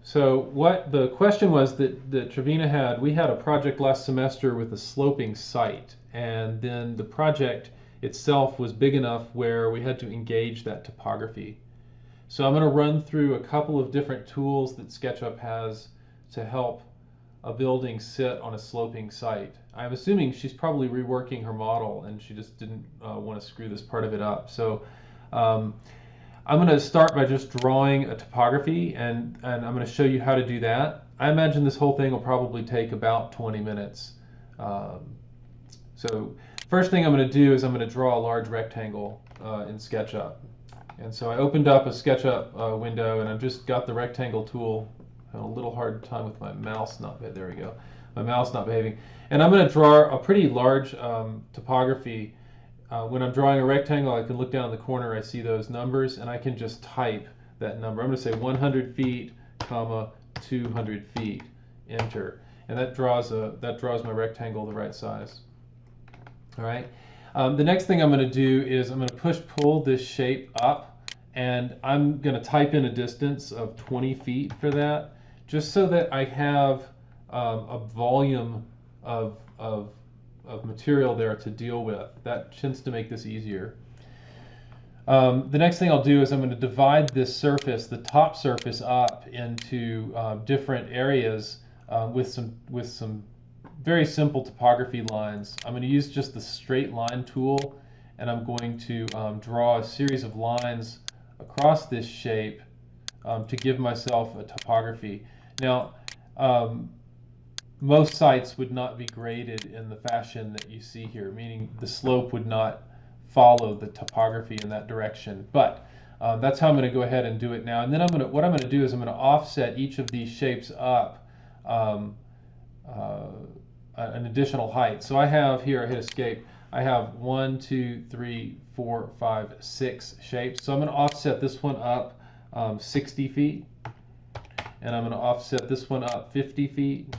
So what the question was that Trevina had, we had a project last semester with a sloping site, and then the project itself was big enough where we had to engage that topography. So I'm going to run through a couple of different tools that SketchUp has to help a building sit on a sloping site. I'm assuming she's probably reworking her model and she just didn't want to screw this part of it up. So um, I'm going to start by just drawing a topography, and I'm going to show you how to do that. I imagine this whole thing will probably take about 20 minutes. Um, so first thing I'm going to do is I'm going to draw a large rectangle in SketchUp. And so I opened up a SketchUp window, and I've just got the rectangle tool. I have a little hard time with my mouse not, there we go, my mouse not behaving. And I'm going to draw a pretty large topography. When I'm drawing a rectangle, I can look down in the corner, I see those numbers, and I can just type that number. I'm going to say 100 feet, comma, 200 feet, enter. And that draws my rectangle the right size. All right. The next thing I'm going to do is I'm going to push-pull this shape up, and I'm going to type in a distance of 20 feet for that, just so that I have a volume of material there to deal with. That tends to make this easier. The next thing I'll do is I'm going to divide this surface, the top surface, up into different areas with some very simple topography lines. I'm going to use just the straight line tool, and I'm going to draw a series of lines across this shape to give myself a topography. Now, most sites would not be graded in the fashion that you see here, meaning the slope would not follow the topography in that direction. But that's how I'm going to go ahead and do it now. And then what I'm going to do is I'm going to offset each of these shapes up an additional height. So I have here, I hit escape, I have 1, 2, 3, 4, 5, 6 shapes. So I'm going to offset this one up 60 feet, and I'm going to offset this one up 50 feet,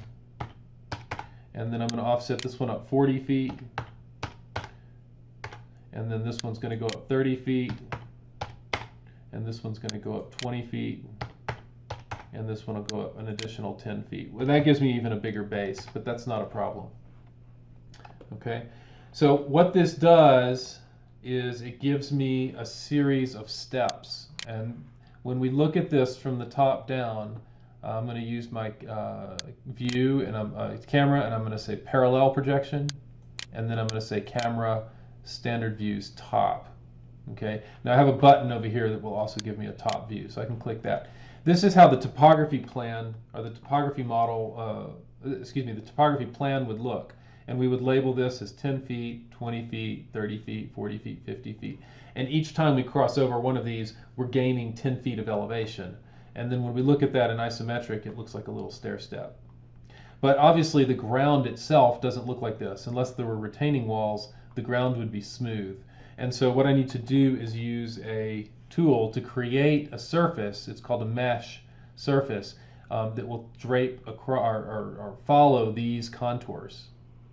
and then I'm going to offset this one up 40 feet, and then this one's going to go up 30 feet, and this one's going to go up 20 feet, and this one will go up an additional 10 feet. Well, that gives me even a bigger base, but that's not a problem. Okay, so what this does is it gives me a series of steps, and when we look at this from the top down, I'm going to use my view and camera, and I'm going to say parallel projection, and then I'm going to say camera standard views top. Okay, now I have a button over here that will also give me a top view, so I can click that. This is how the topography plan, or the topography model, the topography plan would look. And we would label this as 10 feet, 20 feet, 30 feet, 40 feet, 50 feet. And each time we cross over one of these, we're gaining 10 feet of elevation. And then when we look at that in isometric, it looks like a little stair step. But obviously the ground itself doesn't look like this. Unless there were retaining walls, the ground would be smooth. And so what I need to do is use a tool to create a surface. It's called a mesh surface that will drape across or follow these contours.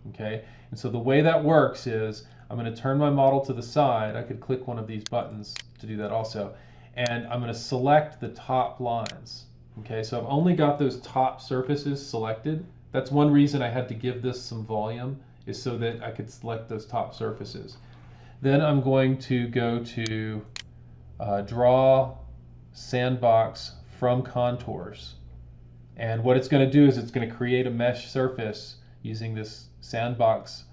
Okay, and so the way that works is I'm going to turn my model to the side. I could click one of these buttons to do that also, and I'm going to select the top lines. Okay, so I've only got those top surfaces selected. That's one reason I had to give this some volume, is so that I could select those top surfaces. Then I'm going to go to draw sandbox from contours, and what it's going to do is it's going to create a mesh surface using this sandbox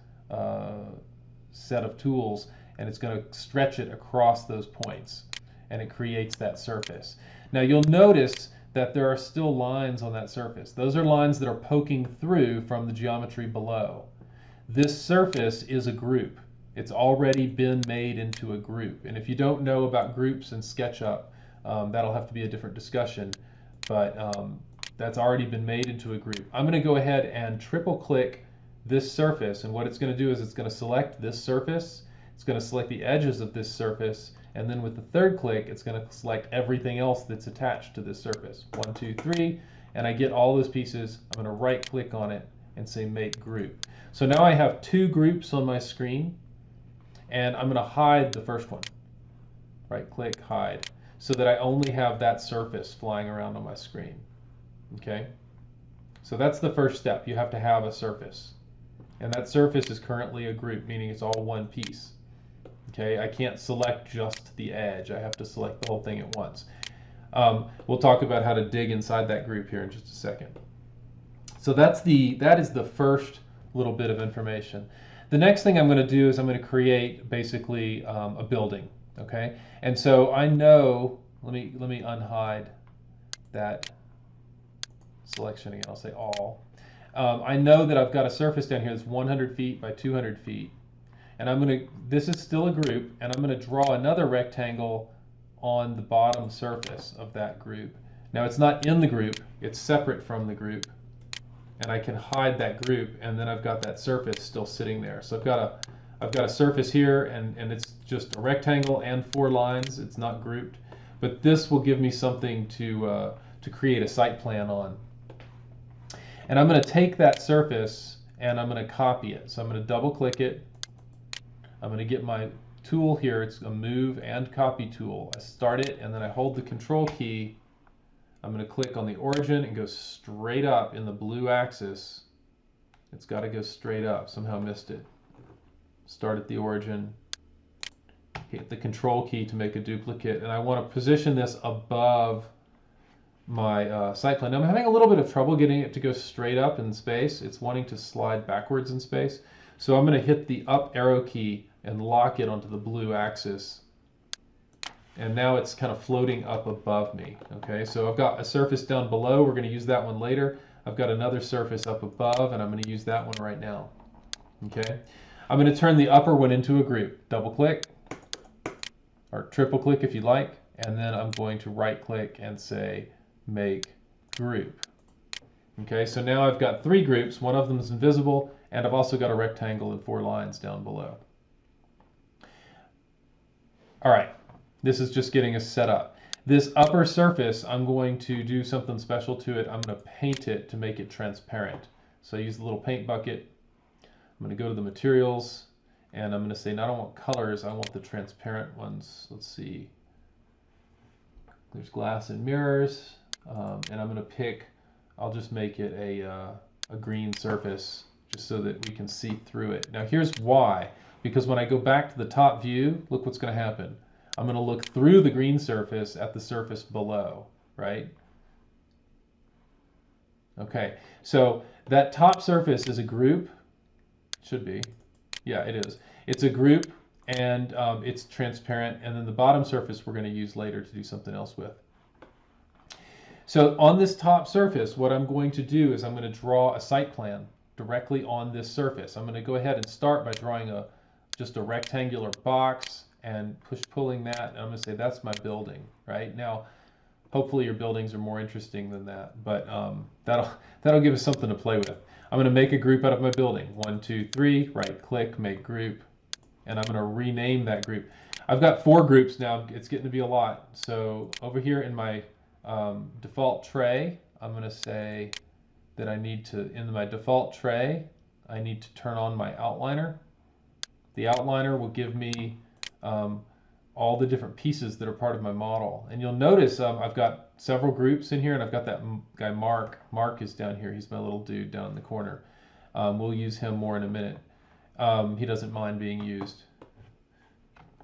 set of tools, and it's going to stretch it across those points, and it creates that surface. Now you'll notice that there are still lines on that surface. Those are lines that are poking through from the geometry below. This surface is a group. It's already been made into a group. And if you don't know about groups in SketchUp, that'll have to be a different discussion, but that's already been made into a group. I'm going to go ahead and triple click this surface, and what it's going to do is it's going to select this surface, it's going to select the edges of this surface, and then with the third click it's going to select everything else that's attached to this surface. 1, 2, 3, and I get all those pieces. I'm going to right click on it and say make group. So now I have two groups on my screen, and I'm going to hide the first one. Right click, hide, so that I only have that surface flying around on my screen. Okay, so that's the first step. You have to have a surface, and that surface is currently a group, meaning it's all one piece. Okay, I can't select just the edge. I have to select the whole thing at once. We'll talk about how to dig inside that group here in just a second. So that is the first little bit of information. The next thing I'm going to do is I'm going to create basically a building. Okay, and so I know. Let me unhide that selection again. I'll say all. I know that I've got a surface down here that's 100 feet by 200 feet. And this is still a group, and I'm going to draw another rectangle on the bottom surface of that group. Now it's not in the group, it's separate from the group, and I can hide that group, and then I've got that surface still sitting there. So I've got a surface here, and it's just a rectangle and 4 lines. It's not grouped, but this will give me something to create a site plan on. And I'm going to take that surface and I'm going to copy it. So I'm going to double click it. I'm going to get my tool here. It's a move and copy tool. I start it and then I hold the control key. I'm going to click on the origin and go straight up in the blue axis. It's got to go straight up. Somehow missed it. Start at the origin. Hit the control key to make a duplicate. And I want to position this above my site plan. Now, I'm having a little bit of trouble getting it to go straight up in space. It's wanting to slide backwards in space. So I'm going to hit the up arrow key and lock it onto the blue axis. And now it's kind of floating up above me. Okay, so I've got a surface down below. We're going to use that one later. I've got another surface up above, and I'm going to use that one right now. Okay, I'm going to turn the upper one into a group. Double click, or triple click if you like, and then I'm going to right click and say make group. Okay, so now I've got 3 groups. One of them is invisible, and I've also got a rectangle and 4 lines down below. All right, this is just getting us set up. This upper surface, I'm going to do something special to it. I'm going to paint it to make it transparent. So I use the little paint bucket. I'm going to go to the materials, and I'm going to say, no, I don't want colors, I want the transparent ones. Let's see. There's glass and mirrors, and I'm going to pick, I'll just make it a green surface just so that we can see through it. Now here's why. Because when I go back to the top view, look what's going to happen. I'm going to look through the green surface at the surface below, right? Okay, so that top surface is a group. Should be. Yeah, it is. It's a group, and it's transparent. And then the bottom surface we're going to use later to do something else with. So on this top surface, what I'm going to do is I'm going to draw a site plan directly on this surface. I'm going to go ahead and start by drawing just a rectangular box and pulling that, and I'm going to say that's my building. Right now, hopefully your buildings are more interesting than that, but that'll give us something to play with. I'm going to make a group out of my building. 1, 2, 3. Right click, make group, and I'm going to rename that group. I've got 4 groups now. It's getting to be a lot. So over here in my default tray, I'm going to say that I need to, in my default tray, I need to turn on my outliner. The outliner will give me all the different pieces that are part of my model. And you'll notice I've got several groups in here, and I've got that guy Mark. Mark is down here. He's my little dude down in the corner. We'll use him more in a minute. He doesn't mind being used.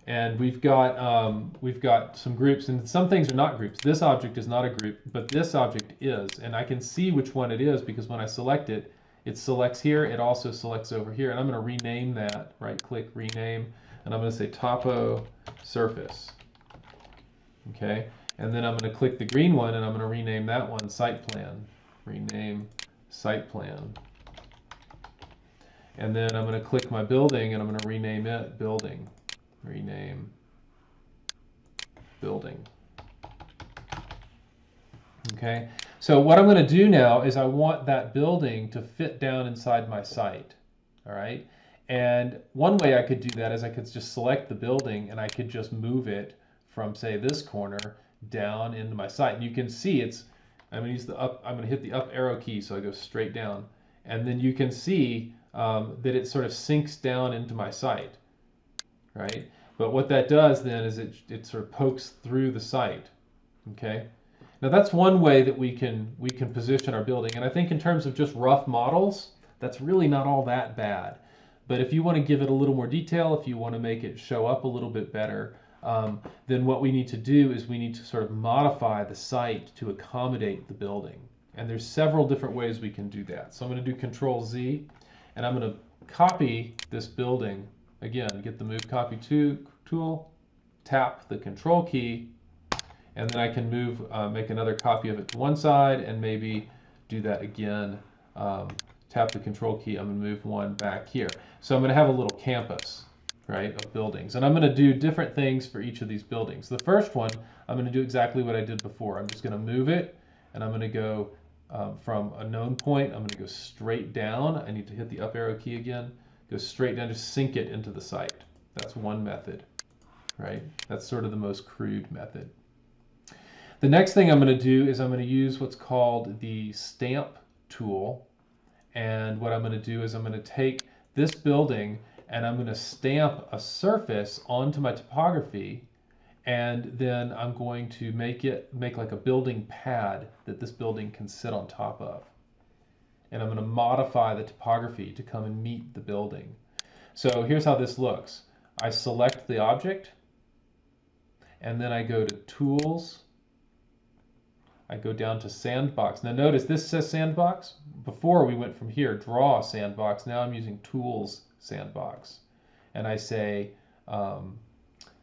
And we've got some groups, and some things are not groups. This object is not a group, but this object is, and I can see which one it is because when I select it, it selects here. It also selects over here, and I'm going to rename that. Right-click, rename, and I'm going to say topo surface. Okay, and then I'm going to click the green one, and I'm going to rename that one site plan. Rename site plan. And then I'm going to click my building, and I'm going to rename it building. Rename building. Okay, so what I'm going to do now is I want that building to fit down inside my site. All right, and one way I could do that is I could just select the building and I could just move it from, say, this corner down into my site. And you can see I'm going to use the up. I'm going to hit the up arrow key so I go straight down, and then you can see that it sort of sinks down into my site. Right? But what that does then is it sort of pokes through the site. Okay? Now that's one way that we can position our building, and I think in terms of just rough models, that's really not all that bad. But if you want to give it a little more detail, if you want to make it show up a little bit better, then what we need to do is we need to sort of modify the site to accommodate the building. And there's several different ways we can do that. So I'm going to do Control Z, and I'm going to copy this building. Again, get the Move Copy To tool, tap the Control key, and then I can move, make another copy of it to one side, and maybe do that again. Tap the Control key, I'm going to move one back here. So I'm going to have a little campus, right, of buildings. And I'm going to do different things for each of these buildings. The first one, I'm going to do exactly what I did before. I'm just going to move it, and I'm going to go from a known point, I'm going to go straight down. I need to hit the up arrow key again. Go straight down, just sink it into the site. That's one method, right? That's sort of the most crude method. The next thing I'm going to do is I'm going to use what's called the stamp tool. And what I'm going to do is I'm going to take this building and I'm going to stamp a surface onto my topography, and then I'm going to make like a building pad that this building can sit on top of. And I'm going to modify the topography to come and meet the building. So here's how this looks. I select the object, and then I go to Tools. I go down to Sandbox. Now notice this says Sandbox. Before we went from here, Draw Sandbox. Now I'm using Tools Sandbox. And I say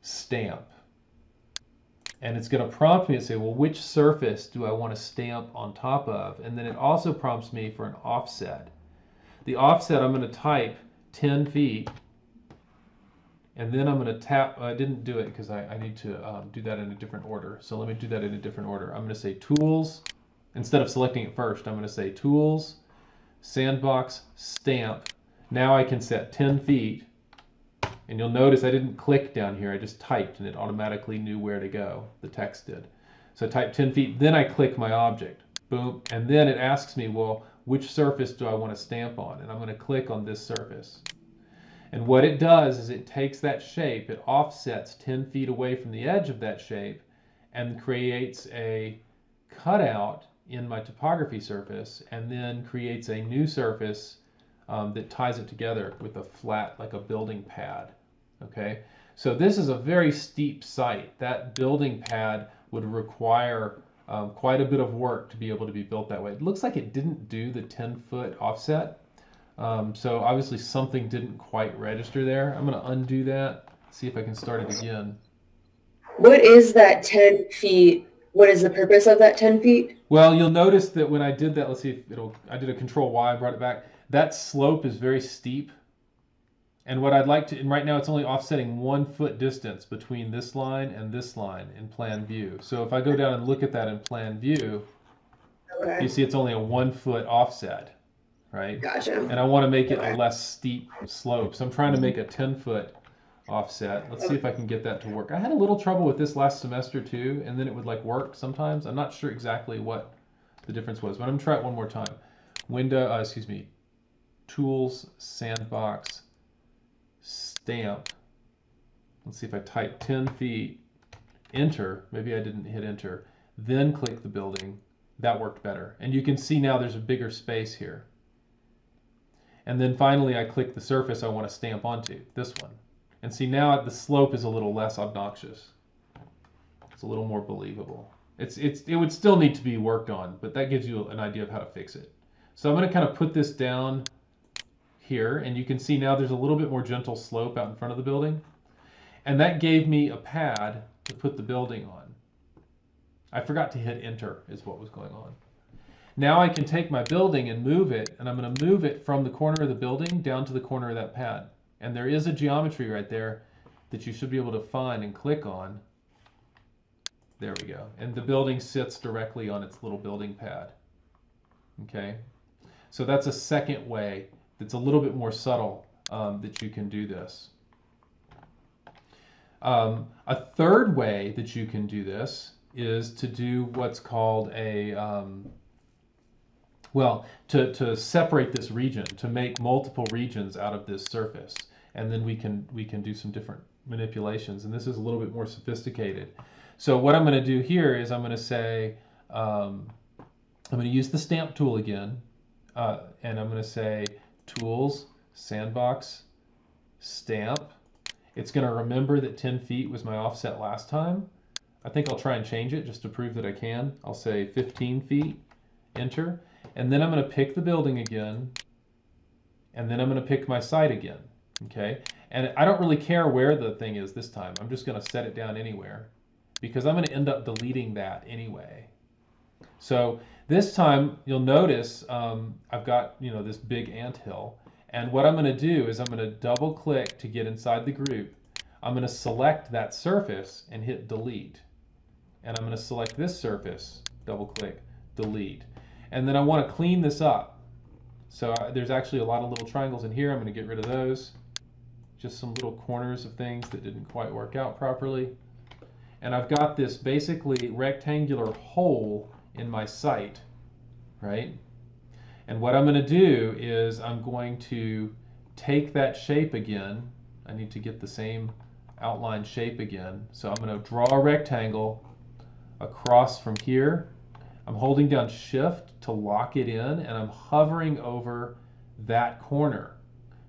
Stamp. And it's going to prompt me to say, well, which surface do I want to stamp on top of? And then it also prompts me for an offset. The offset, I'm going to type 10 feet. And then I'm going to tap, I didn't do it because I need to do that in a different order. So let me do that in a different order. I'm going to say Tools. Instead of selecting it first, I'm going to say Tools, Sandbox, Stamp. Now I can set 10 feet. And you'll notice I didn't click down here. I just typed and it automatically knew where to go. The text did. So I type 10 feet. Then I click my object. Boom. And then it asks me, well, which surface do I want to stamp on? And I'm going to click on this surface. And what it does is it takes that shape, it offsets 10 feet away from the edge of that shape, and creates a cutout in my topography surface, and then creates a new surface that ties it together with a flat, like a building pad. Okay, so this is a very steep site. That building pad would require quite a bit of work to be able to be built that way. It looks like it didn't do the 10-foot offset. So obviously something didn't quite register there. I'm going to undo that, see if I can start it again. What is that 10 feet? What is the purpose of that 10 feet? Well, you'll notice that when I did that, let's see if I did a Control Y, brought it back. That slope is very steep. And what I'd like to, and right now it's only offsetting 1 foot distance between this line and this line in Plan View. So if I go down and look at that in Plan View, Okay. you see it's only a 1 foot offset. Right? Gotcha. And I want to make it a less steep slope. So I'm trying to make a 10-foot offset. Let's see if I can get that to work. I had a little trouble with this last semester too, and then it would like work sometimes. I'm not sure exactly what the difference was, but I'm going to try it one more time. Tools, Sandbox, Stamp. Let's see if I type 10 feet, Enter. Maybe I didn't hit Enter. Then click the building. That worked better. And you can see now there's a bigger space here. And then finally, I click the surface I want to stamp onto, this one. And see now the slope is a little less obnoxious. It's a little more believable. It would still need to be worked on, but that gives you an idea of how to fix it. So I'm going to kind of put this down here, and you can see now there's a little bit more gentle slope out in front of the building. And that gave me a pad to put the building on. I forgot to hit Enter is what was going on. Now I can take my building and move it, and I'm going to move it from the corner of the building down to the corner of that pad. And there is a geometry right there that you should be able to find and click on. There we go. And the building sits directly on its little building pad. Okay? So that's a second way that's a little bit more subtle that you can do this. A third way that you can do this is to do what's called a to separate this region, to make multiple regions out of this surface, and then we can do some different manipulations, and this is a little bit more sophisticated. So what I'm going to do here is I'm going to say I'm going to use the stamp tool again, and I'm going to say Tools, SandBox, Stamp. It's going to remember that 10 feet was my offset last time. I think I'll try and change it just to prove that I can. I'll say 15 feet, enter, and then I'm going to pick the building again, and then I'm going to pick my site again, okay? And I don't really care where the thing is this time. I'm just going to set it down anywhere because I'm going to end up deleting that anyway. So this time you'll notice I've got this big anthill, and what I'm going to do is I'm going to double click to get inside the group. I'm going to select that surface and hit delete, and I'm going to select this surface, double click, delete, and then I want to clean this up. So there's actually a lot of little triangles in here. I'm going to get rid of those, just some little corners of things that didn't quite work out properly, and I've got this basically rectangular hole in my site, right? And what I'm going to do is I'm going to take that shape again. I need to get the same outline shape again. So I'm going to draw a rectangle across from here. I'm holding down Shift to lock it in, and I'm hovering over that corner.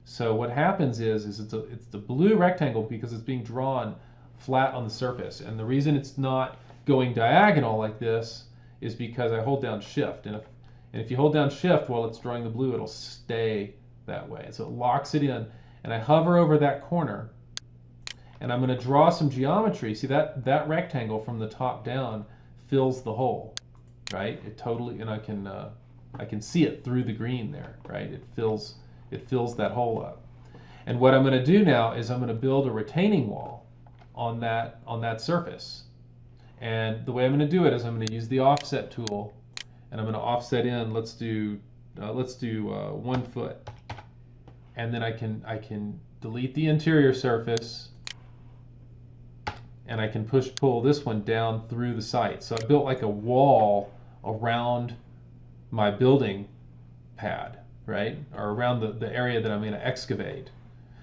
So what happens is it's the blue rectangle because it's being drawn flat on the surface. And the reason it's not going diagonal like this is because I hold down Shift, and if you hold down Shift while it's drawing the blue, it'll stay that way. So it locks it in, and I hover over that corner, and I'm going to draw some geometry. See that rectangle from the top down fills the hole, right? It totally, and I can see it through the green there, right? It fills that hole up. And what I'm going to do now is I'm going to build a retaining wall on that surface. And the way I'm going to do it is I'm going to use the offset tool, and I'm going to offset in. Let's do 1 foot, and then I can delete the interior surface, and I can pull this one down through the site. So I built like a wall around my building pad, right, or around the area that I'm going to excavate.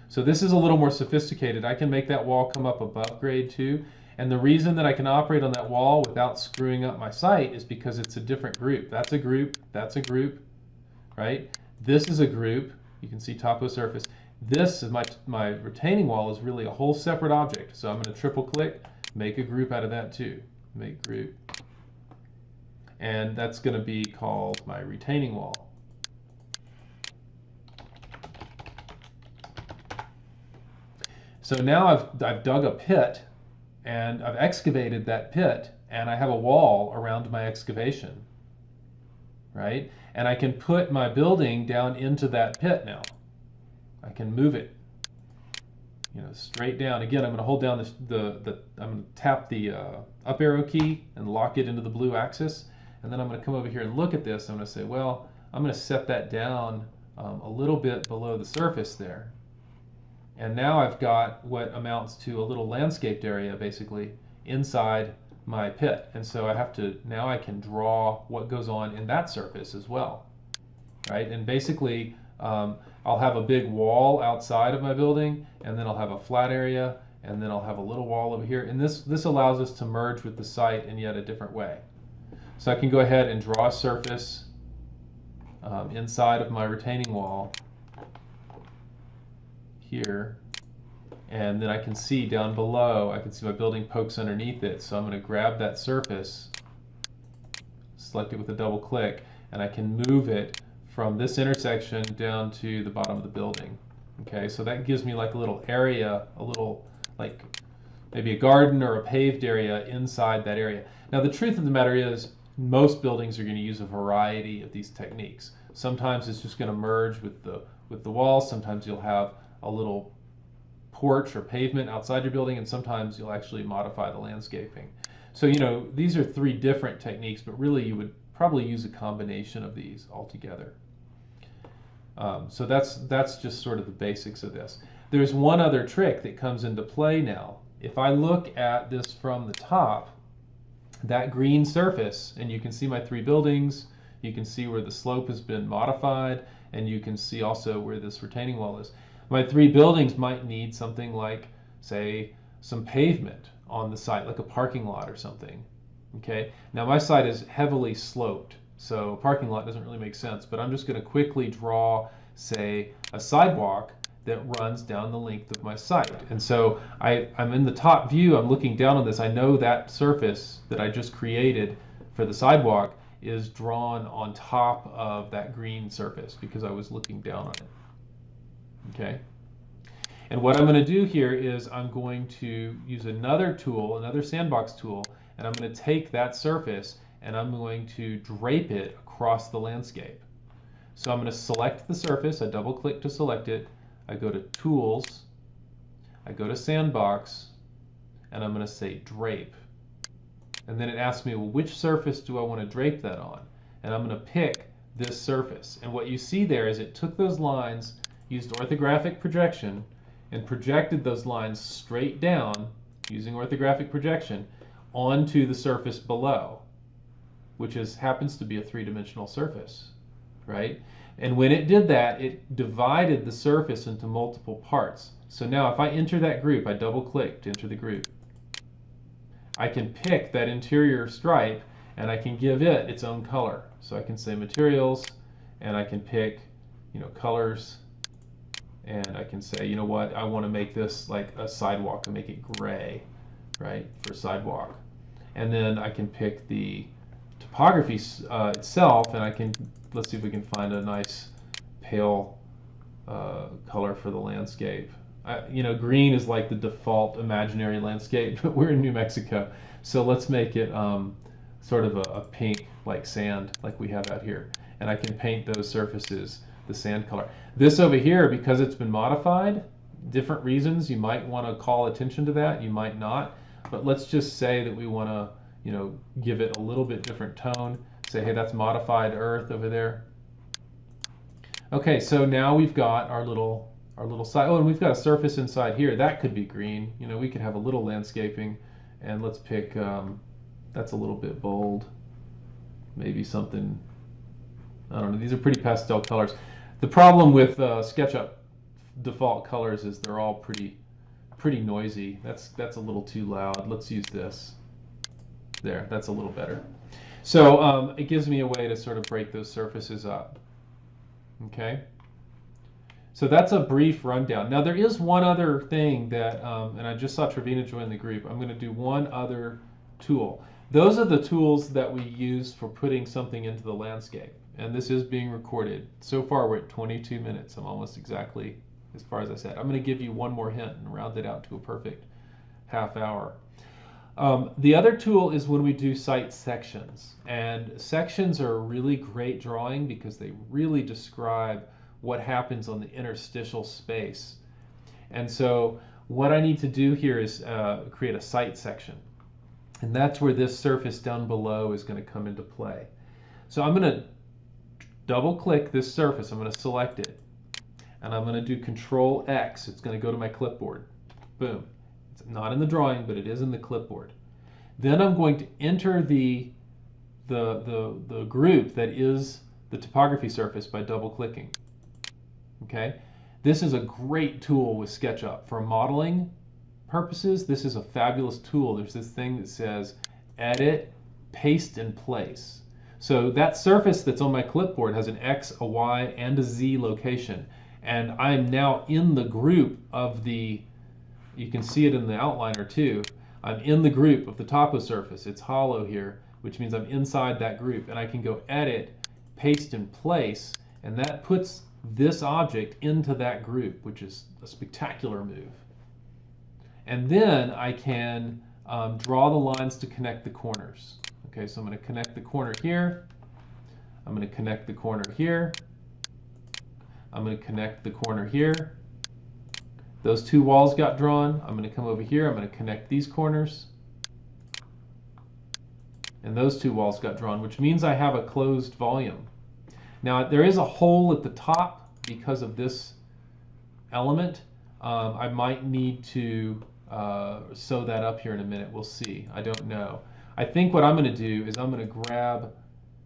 So this is a little more sophisticated. I can make that wall come up above grade 2. And the reason that I can operate on that wall without screwing up my site is because it's a different group. That's a group, that's a group, right? This is a group. You can see topo surface. This is my retaining wall is really a whole separate object. So I'm going to triple click, make a group out of that too. Make group. And that's going to be called my retaining wall. So now I've dug a pit, and I've excavated that pit, and I have a wall around my excavation, right? And I can put my building down into that pit now. I can move it, straight down. Again, I'm going to hold down I'm going to tap the up arrow key and lock it into the blue axis, and then I'm going to come over here and look at this. I'm going to say, well, I'm going to set that down a little bit below the surface there. And now I've got what amounts to a little landscaped area basically inside my pit. And so now I can draw what goes on in that surface as well, right? And basically I'll have a big wall outside of my building, and then I'll have a flat area, and then I'll have a little wall over here. And this allows us to merge with the site in yet a different way. So I can go ahead and draw a surface inside of my retaining wall here, and then I can see down below, I can see my building pokes underneath it. So I'm going to grab that surface, select it with a double click, and I can move it from this intersection down to the bottom of the building. Okay, so that gives me like a little area, a little like maybe a garden or a paved area inside that area. Now the truth of the matter is most buildings are going to use a variety of these techniques. Sometimes it's just going to merge with the wall. Sometimes you'll have a little porch or pavement outside your building, and sometimes you'll actually modify the landscaping. So these are 3 different techniques, but really you would probably use a combination of these altogether. So that's just sort of the basics of this. There's one other trick that comes into play now. If I look at this from the top, that green surface, and you can see my 3 buildings, you can see where the slope has been modified, and you can see also where this retaining wall is. My 3 buildings might need something like, say, some pavement on the site, like a parking lot or something. Okay, now my site is heavily sloped, so a parking lot doesn't really make sense, but I'm just going to quickly draw, say, a sidewalk that runs down the length of my site. And so I'm in the top view, I'm looking down on this, I know that surface that I just created for the sidewalk is drawn on top of that green surface because I was looking down on it. Okay? And what I'm going to do here is I'm going to use another tool, another SandBox tool, and I'm going to take that surface and I'm going to drape it across the landscape. So I'm going to select the surface, I double click to select it, I go to Tools, I go to SandBox, and I'm going to say Drape. And then it asks me, well, which surface do I want to drape that on? And I'm going to pick this surface. And what you see there is it took those lines, used orthographic projection, and projected those lines straight down using orthographic projection onto the surface below, which happens to be a three-dimensional surface, right? And when it did that, it divided the surface into multiple parts. So now if I enter that group, I double-click to enter the group, I can pick that interior stripe and I can give it its own color. So I can say materials, and I can pick, colors, and I can say, you know what, I want to make this like a sidewalk and make it gray, right, for sidewalk. And then I can pick the topography itself, and I can, let's see if we can find a nice pale color for the landscape. Green is like the default imaginary landscape, but we're in New Mexico, so let's make it sort of a pink, like sand, like we have out here. And I can paint those surfaces the sand color. This over here, because it's been modified, different reasons, you might want to call attention to that, you might not. But let's just say that we want to, give it a little bit different tone. Say, hey, that's modified earth over there. Okay, so now we've got our little side. Oh, and we've got a surface inside here. That could be green. We could have a little landscaping. And let's pick, that's a little bit bold. Maybe something, I don't know. These are pretty pastel colors. The problem with SketchUp default colors is they're all pretty noisy. That's a little too loud. Let's use this. There, that's a little better. So it gives me a way to sort of break those surfaces up. Okay. So that's a brief rundown. Now there is one other thing that, and I just saw Trevina join the group. I'm going to do one other tool. Those are the tools that we use for putting something into the landscape. And this is being recorded. So far we're at 22 minutes. I'm almost exactly as far as I said. I'm going to give you one more hint and round it out to a perfect half hour. The other tool is when we do site sections. And sections are a really great drawing because they really describe what happens on the interstitial space. And so what I need to do here is create a site section. And that's where this surface down below is going to come into play. So I'm going to double click this surface. I'm going to select it. And I'm going to do Control X. It's going to go to my clipboard. Boom. It's not in the drawing, but it is in the clipboard. Then I'm going to enter the group that is the topography surface by double clicking. Okay? This is a great tool with SketchUp. For modeling purposes, this is a fabulous tool. There's this thing that says Edit, Paste in Place. So that surface that's on my clipboard has an X, a Y, and a Z location. And I'm now in the group of the, you can see it in the outliner too, I'm in the group of the topo surface. It's hollow here, which means I'm inside that group. And I can go Edit, Paste in Place, and that puts this object into that group, which is a spectacular move. And then I can draw the lines to connect the corners. Okay, so I'm going to connect the corner here. I'm going to connect the corner here. I'm going to connect the corner here. Those two walls got drawn. I'm going to come over here. I'm going to connect these corners. And those two walls got drawn, which means I have a closed volume. Now, there is a hole at the top because of this element. I might need to sew that up here in a minute. We'll see. I don't know. I think what I'm going to do is I'm going to grab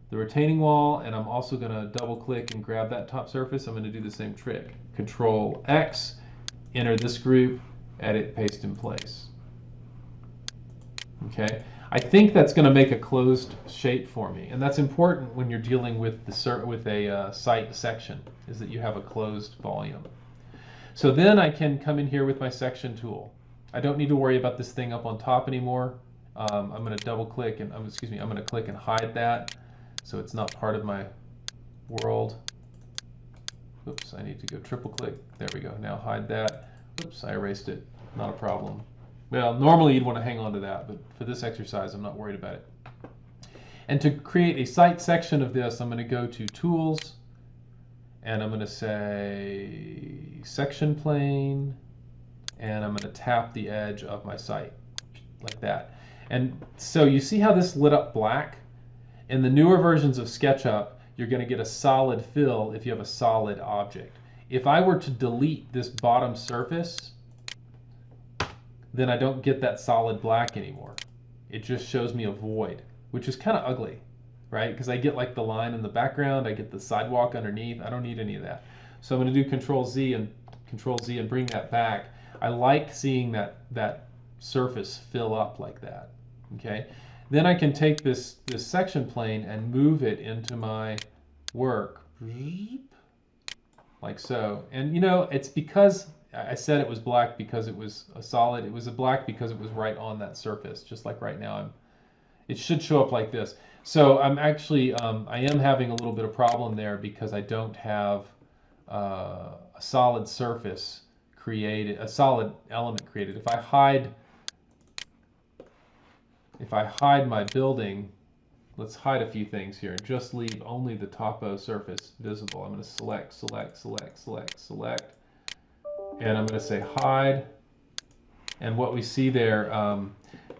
the retaining wall, and I'm also going to double click and grab that top surface. I'm going to do the same trick. Control X, enter this group, Edit, Paste in Place. Okay. I think that's going to make a closed shape for me, and that's important when you're dealing with a site section, is that you have a closed volume. So then I can come in here with my section tool. I don't need to worry about this thing up on top anymore. I'm going to double click and I'm going to click and hide that, so it's not part of my world. Oops, I need to go triple click. There we go. Now hide that. Oops, I erased it. Not a problem. Well, normally you'd want to hang on to that, but for this exercise, I'm not worried about it. And to create a site section of this, I'm going to go to Tools, and I'm going to say Section Plane, and I'm going to tap the edge of my site, like that. And so you see how this lit up black? In the newer versions of SketchUp, you're going to get a solid fill if you have a solid object. If I were to delete this bottom surface, then I don't get that solid black anymore. It just shows me a void, which is kind of ugly, right? Because I get like the line in the background, I get the sidewalk underneath. I don't need any of that. So I'm going to do Control Z and bring that back. I like seeing that surface fill up like that. Okay. Then I can take this section plane and move it into my work, like so. And you know, it's because I said it was black because it was a solid. It was a black because it was right on that surface, just like right now. It should show up like this. So I'm actually, I am having a little bit of problem there because I don't have a solid surface created, a solid element created. If I hide my building, let's hide a few things here and just leave only the topo surface visible. I'm going to select, and I'm going to say hide. And what we see there,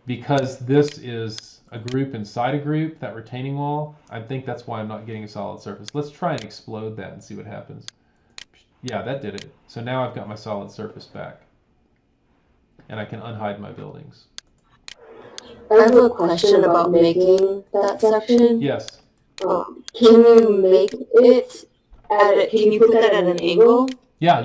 because this is a group inside a group, that retaining wall, I think that's why I'm not getting a solid surface. Let's try and explode that and see what happens. Yeah, that did it. So now I've got my solid surface back. And I can unhide my buildings. I have a question about making that section. Yes. Can you make it can you put that at an angle? Yeah,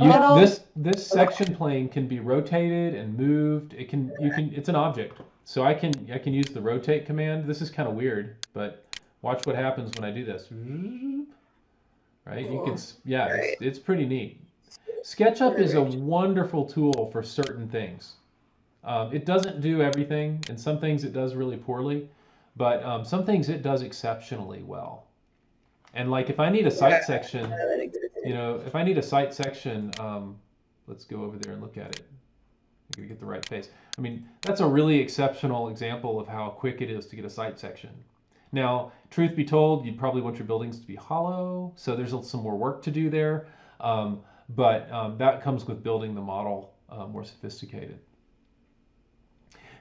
this section plane can be rotated and moved. It's an object. So I can use the rotate command. This is kind of weird, but watch what happens when I do this. Right? You can, yeah, it's pretty neat. SketchUp is a wonderful tool for certain things. It doesn't do everything, and some things it does really poorly, but some things it does exceptionally well. And like if I need a site section, you know, if I need a site section, let's go over there and look at it. I'm gonna get the right face. I mean, that's a really exceptional example of how quick it is to get a site section. Now, truth be told, you'd probably want your buildings to be hollow, so there's some more work to do there, but that comes with building the model more sophisticated.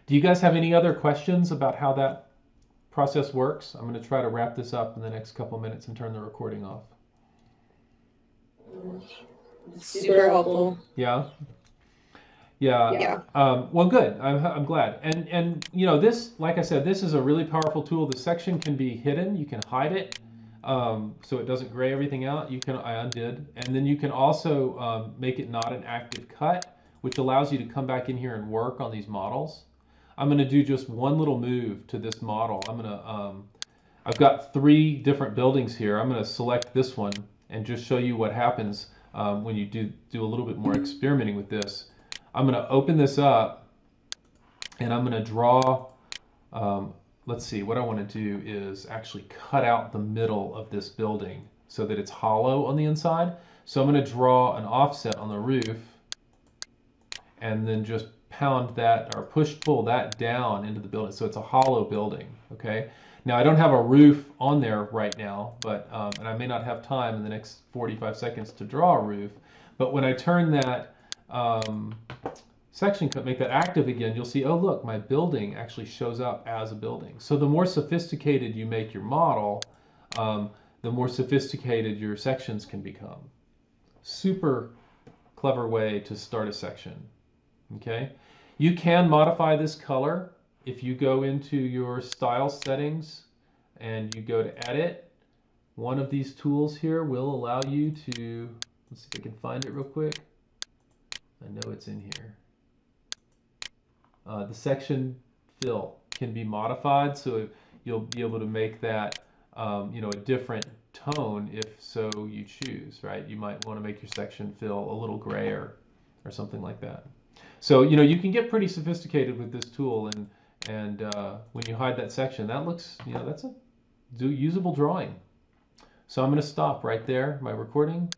Do you guys have any other questions about how that process works? I'm going to try to wrap this up in the next couple minutes and turn the recording off. Super helpful. Yeah. Well, good. I'm glad. And you know, this, like I said, this is a really powerful tool. The section can be hidden. You can hide it, so it doesn't gray everything out. I undid, and then you can also make it not an active cut, which allows you to come back in here and work on these models. I'm going to do just one little move to this model. I've got 3 different buildings here. I'm going to select this one and just show you what happens when you do a little bit more experimenting with this. I'm going to open this up and I'm going to draw, let's see, what I want to do is actually cut out the middle of this building so that it's hollow on the inside. So I'm going to draw an offset on the roof and then just pound that or pull that down into the building so it's a hollow building. Okay, now I don't have a roof on there right now, but and I may not have time in the next 45 seconds to draw a roof, but when I turn that section cut, make that active again, you'll see, oh look, my building actually shows up as a building. So the more sophisticated you make your model, the more sophisticated your sections can become. Super clever way to start a section. Okay, you can modify this color if you go into your style settings and you go to edit. One of these tools here will allow you to, let's see if I can find it real quick. I know it's in here. The section still can be modified, so you'll be able to make that you know, a different tone if so you choose, right? You might want to make your section feel a little grayer or something like that. So, you know, you can get pretty sophisticated with this tool, and when you hide that section, that looks, you know, that's a usable drawing. So I'm going to stop right there, my recording.